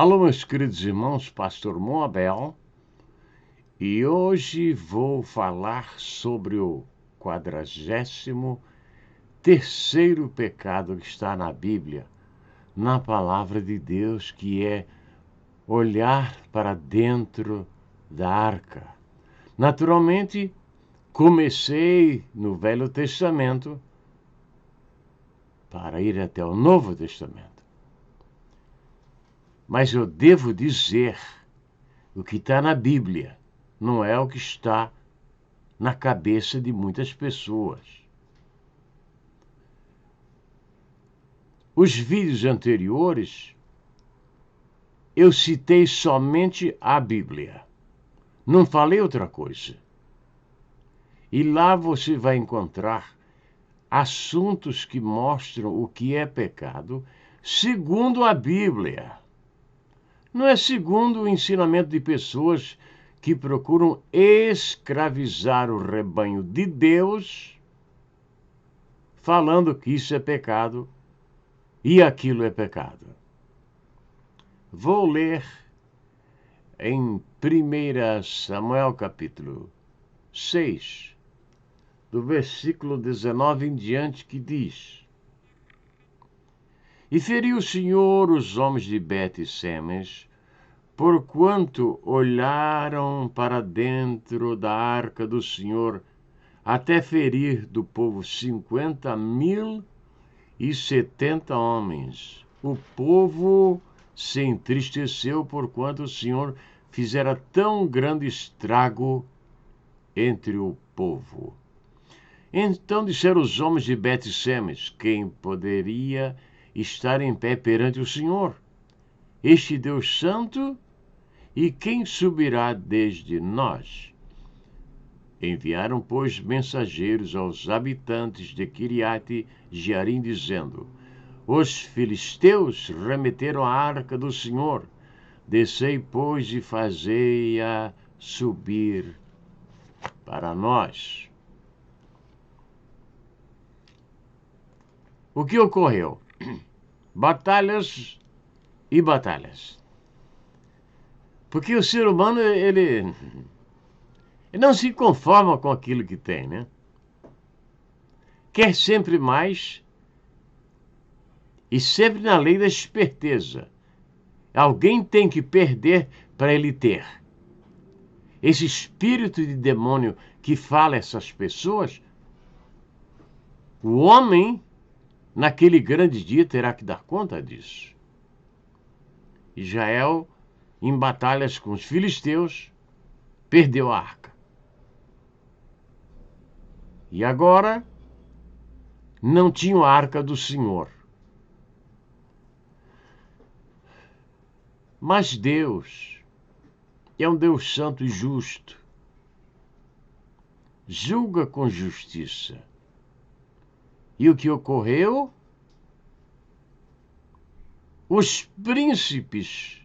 Alô, meus queridos irmãos, Pastor Moabel, e hoje vou falar sobre o 43º pecado que está na Bíblia, na Palavra de Deus, que é olhar para dentro da arca. Naturalmente, comecei no Velho Testamento para ir até o Novo Testamento. Mas eu devo dizer o que está na Bíblia, não é o que está na cabeça de muitas pessoas. Os vídeos anteriores, eu citei somente a Bíblia. Não falei outra coisa. E lá você vai encontrar assuntos que mostram o que é pecado segundo a Bíblia. Não é segundo o ensinamento de pessoas que procuram escravizar o rebanho de Deus, falando que isso é pecado e aquilo é pecado. Vou ler em 1 Samuel capítulo 6, do versículo 19 em diante, que diz: E feriu o Senhor os homens de Bet-Semes, porquanto olharam para dentro da arca do Senhor, até ferir do povo 50.070 homens. O povo se entristeceu, porquanto o Senhor fizera tão grande estrago entre o povo. Então disseram os homens de Bet-Semes: quem poderia estar em pé perante o Senhor, este Deus santo? E quem subirá desde nós? Enviaram, pois, mensageiros aos habitantes de Quiriate Jearim, dizendo: Os filisteus remeteram a arca do Senhor. Descei, pois, e fazei-a subir para nós. O que ocorreu? Batalhas e batalhas. Porque o ser humano, ele não se conforma com aquilo que tem, né? Quer sempre mais e sempre na lei da esperteza. Alguém tem que perder para ele ter. Esse espírito de demônio que fala essas pessoas, o homem, naquele grande dia, terá que dar conta disso. Israel, em batalhas com os filisteus, perdeu a arca. E agora não tinha a arca do Senhor. Mas Deus é um Deus santo e justo. Julga com justiça. E o que ocorreu? Os príncipes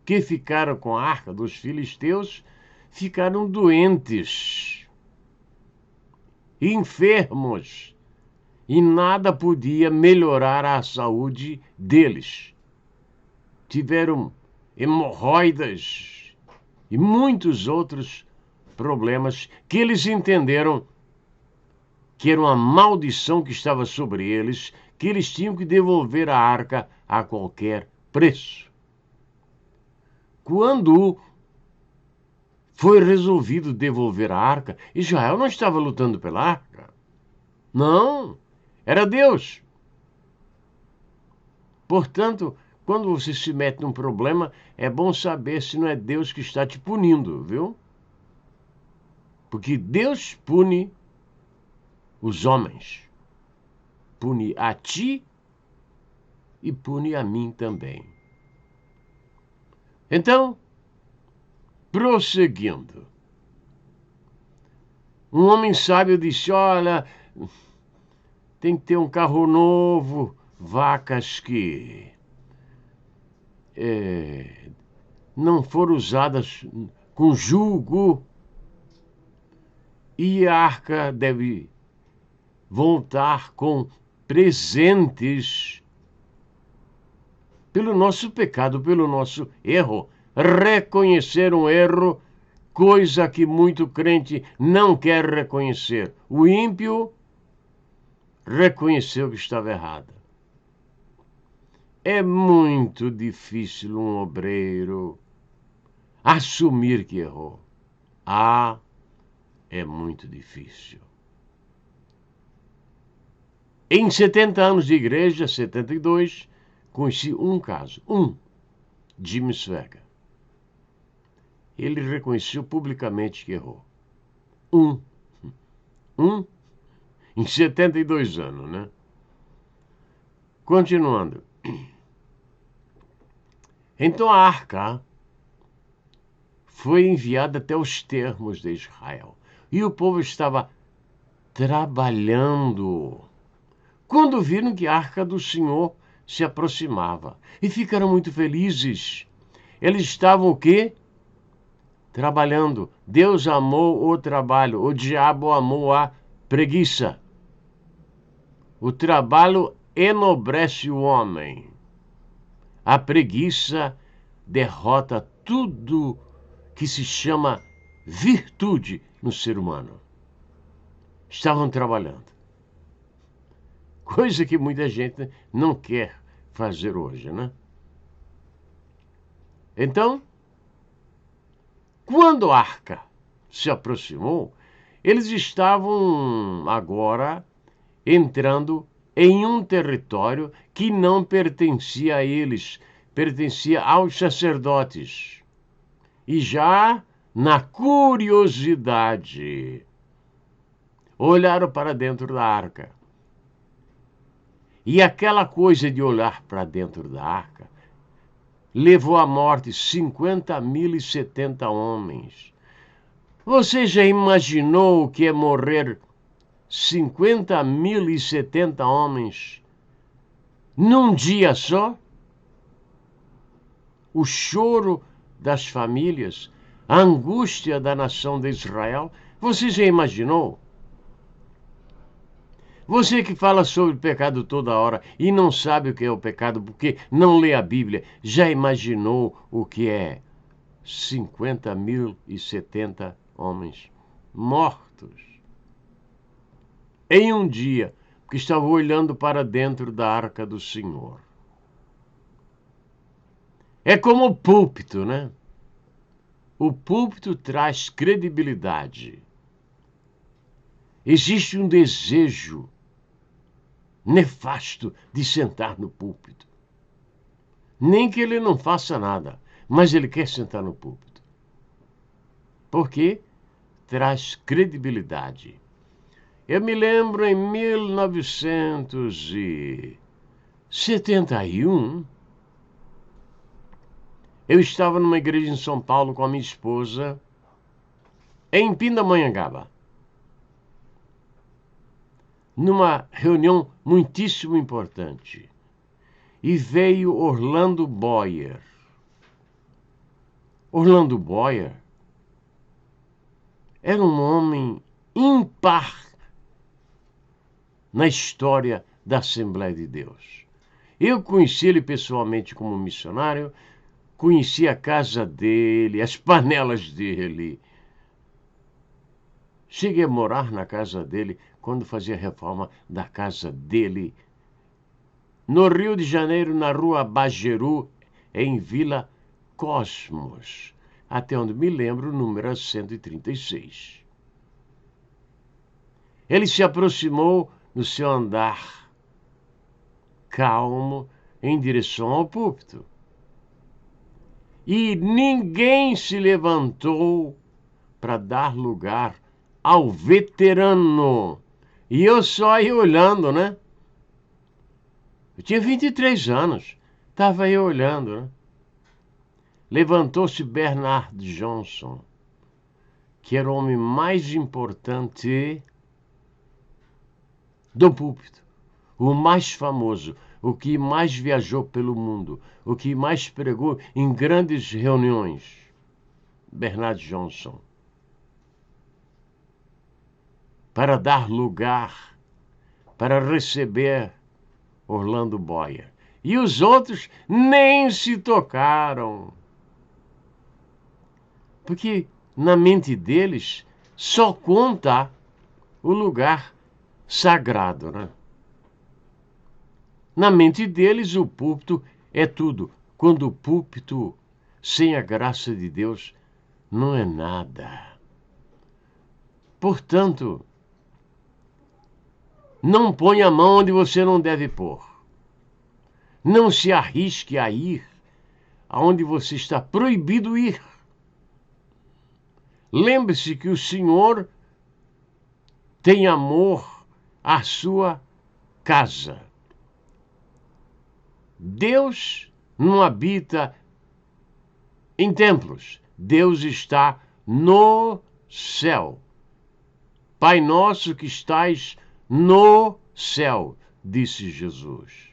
que ficaram com a arca dos filisteus ficaram doentes, enfermos, e nada podia melhorar a saúde deles. Tiveram hemorroidas e muitos outros problemas que eles entenderam que era uma maldição que estava sobre eles, que eles tinham que devolver a arca a qualquer preço. Quando foi resolvido devolver a arca, Israel não estava lutando pela arca. Não, era Deus. Portanto, quando você se mete num problema, é bom saber se não é Deus que está te punindo, viu? Porque Deus pune os homens. Pune a ti e pune a mim também. Então, prosseguindo, um homem sábio disse: olha, tem que ter um carro novo, vacas que não foram usadas com jugo, e a arca deve voltar com presentes pelo nosso pecado, pelo nosso erro. Reconhecer um erro, coisa que muito crente não quer reconhecer. O ímpio reconheceu que estava errado. É muito difícil um obreiro assumir que errou. É muito difícil. Em 70 anos de igreja, 72, conheci um caso, Jimmy Swaggart. Ele reconheceu publicamente que errou. Em 72 anos, né? Continuando. Então a arca foi enviada até os termos de Israel. E o povo estava trabalhando quando viram que a arca do Senhor se aproximava. E ficaram muito felizes. Eles estavam o quê? Trabalhando. Deus amou o trabalho. O diabo amou a preguiça. O trabalho enobrece o homem. A preguiça derrota tudo que se chama virtude no ser humano. Estavam trabalhando. Coisa que muita gente não quer fazer hoje, né? Então, quando a arca se aproximou, eles estavam agora entrando em um território que não pertencia a eles, pertencia aos sacerdotes. E já na curiosidade, olharam para dentro da arca. E aquela coisa de olhar para dentro da arca levou à morte 50.070 homens. Você já imaginou o que é morrer 50.070 homens num dia só? O choro das famílias, a angústia da nação de Israel. Você já imaginou? Você que fala sobre pecado toda hora e não sabe o que é o pecado porque não lê a Bíblia, já imaginou o que é 50.070 homens mortos em um dia, porque estavam olhando para dentro da arca do Senhor? É como o púlpito, né? O púlpito traz credibilidade. Existe um desejo nefasto de sentar no púlpito. Nem que ele não faça nada, mas ele quer sentar no púlpito. Porque traz credibilidade. Eu me lembro em 1971, eu estava numa igreja em São Paulo com a minha esposa, em Pindamonhangaba, numa reunião muitíssimo importante. E veio Orlando Boyer. Orlando Boyer era um homem ímpar na história da Assembleia de Deus. Eu conheci ele pessoalmente como missionário, conheci a casa dele, as panelas dele. Cheguei a morar na casa dele quando fazia a reforma da casa dele, no Rio de Janeiro, na rua Bajeru, em Vila Cosmos, até onde me lembro, o número é 136. Ele se aproximou no seu andar calmo em direção ao púlpito. E ninguém se levantou para dar lugar ao veterano. E eu só ia olhando, né? Eu tinha 23 anos, estava aí olhando, né? Levantou-se Bernard Johnson, que era o homem mais importante do púlpito, o mais famoso, o que mais viajou pelo mundo, o que mais pregou em grandes reuniões. Bernard Johnson. Para dar lugar, para receber Orlando Boyer. e os outros nem se tocaram. Porque na mente deles só conta o lugar sagrado, né? Na mente deles o púlpito é tudo, quando o púlpito, sem a graça de Deus, não é nada. Portanto, não ponha a mão onde você não deve pôr. Não se arrisque a ir aonde você está proibido ir. Lembre-se que o Senhor tem amor à sua casa. Deus não habita em templos. Deus está no céu. Pai nosso que estais no céu, disse Jesus.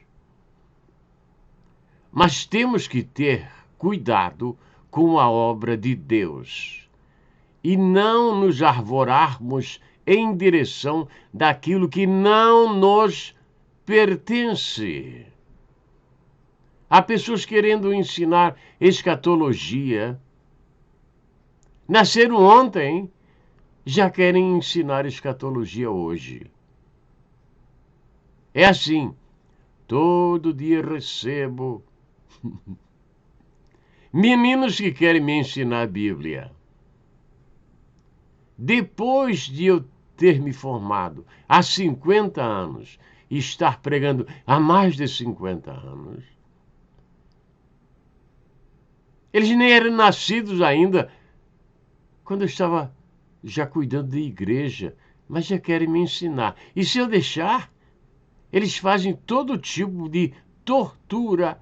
Mas temos que ter cuidado com a obra de Deus e não nos arvorarmos em direção daquilo que não nos pertence. Há pessoas querendo ensinar escatologia. Nasceram ontem, já querem ensinar escatologia hoje. É assim, todo dia recebo meninos que querem me ensinar a Bíblia. Depois de eu ter me formado há 50 anos e estar pregando há mais de 50 anos, eles nem eram nascidos ainda quando eu estava já cuidando de igreja, mas já querem me ensinar. E se eu deixar, eles fazem todo tipo de tortura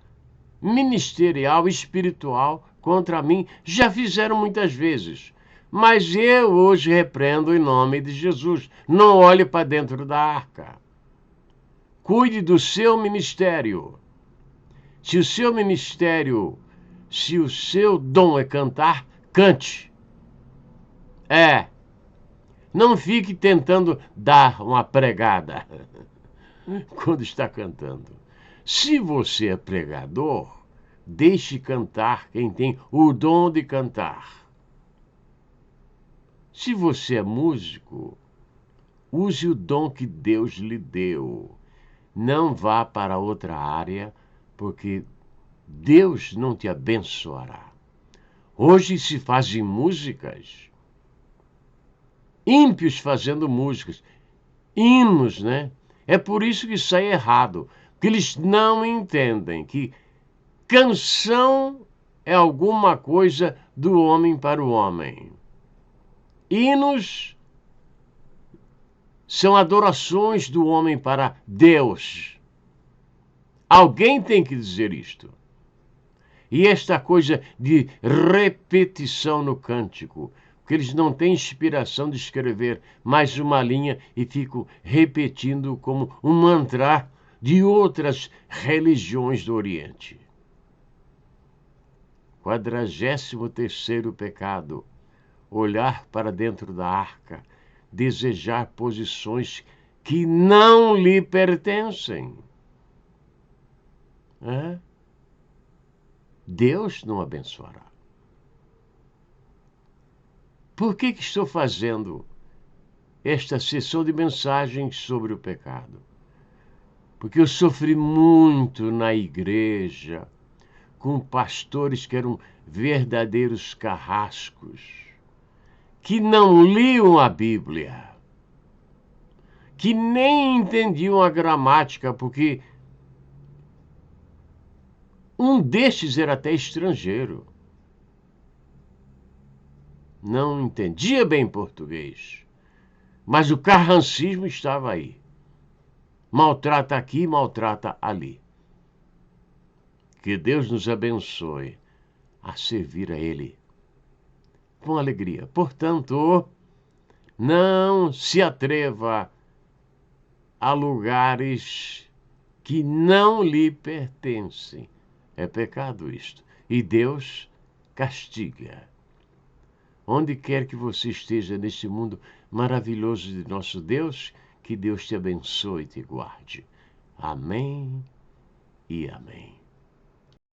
ministerial, espiritual contra mim. Já fizeram muitas vezes. Mas eu hoje repreendo em nome de Jesus. Não olhe para dentro da arca. Cuide do seu ministério. Se o seu ministério, se o seu dom é cantar, cante. Não fique tentando dar uma pregada quando está cantando. Se você é pregador, deixe cantar quem tem o dom de cantar. Se você é músico, use o dom que Deus lhe deu. Não vá para outra área, porque Deus não te abençoará. Hoje se fazem músicas, ímpios fazendo músicas, hinos, né? É por isso que sai errado, porque eles não entendem que canção é alguma coisa do homem para o homem. Hinos são adorações do homem para Deus. Alguém tem que dizer isto. E esta coisa de repetição no cântico, porque eles não têm inspiração de escrever mais uma linha e ficam repetindo como um mantra de outras religiões do Oriente. 43º pecado: olhar para dentro da arca, desejar posições que não lhe pertencem. Deus não abençoará. Por que estou fazendo esta sessão de mensagens sobre o pecado? Porque eu sofri muito na igreja com pastores que eram verdadeiros carrascos, que não liam a Bíblia, que nem entendiam a gramática, porque um destes era até estrangeiro. Não entendia bem português, mas o carrancismo estava aí. Maltrata aqui, maltrata ali. Que Deus nos abençoe a servir a Ele com alegria. Portanto, não se atreva a lugares que não lhe pertencem. É pecado isto. E Deus castiga. Onde quer que você esteja neste mundo maravilhoso de nosso Deus, que Deus te abençoe e te guarde. Amém e amém.